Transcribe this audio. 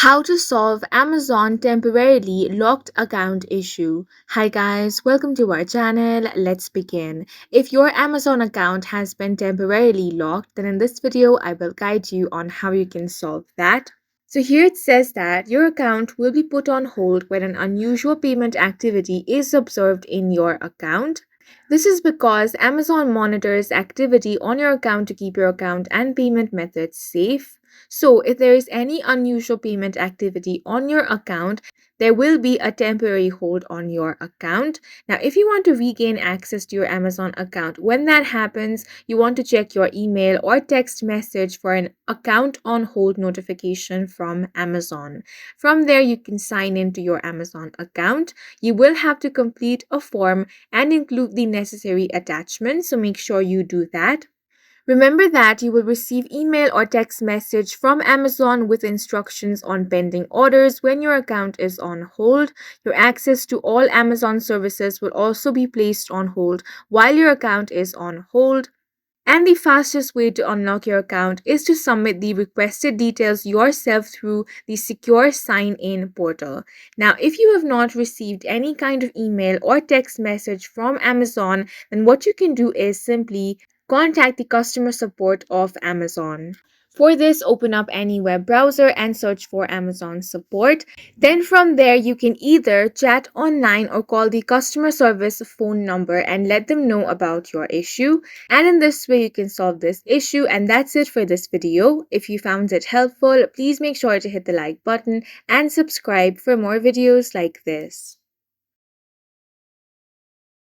How to solve Amazon temporarily locked account issue. Hi guys, welcome to our channel. Let's begin. If your Amazon account has been temporarily locked, then in this video I will guide you on how you can solve that. So here it says that your account will be put on hold when an unusual payment activity is observed in your account. This is because Amazon monitors activity on your account to keep your account and payment methods safe. So, if there is any unusual payment activity on your account, there will be a temporary hold on your account. Now, if you want to regain access to your Amazon account, when that happens, you want to check your email or text message for an account on hold notification from Amazon. From there, you can sign into your Amazon account. You will have to complete a form and include the necessary attachments, so make sure you do that. Remember that you will receive email or text message from Amazon with instructions on pending orders when your account is on hold. Your access to all Amazon services will also be placed on hold while your account is on hold. And the fastest way to unlock your account is to submit the requested details yourself through the secure sign in portal. Now, if you have not received any kind of email or text message from Amazon, then what you can do is simply contact the customer support of Amazon. For this, open up any web browser and search for Amazon support. Then from there, you can either chat online or call the customer service phone number and let them know about your issue. And in this way, you can solve this issue. And that's it for this video. If you found it helpful, please make sure to hit the like button and subscribe for more videos like this.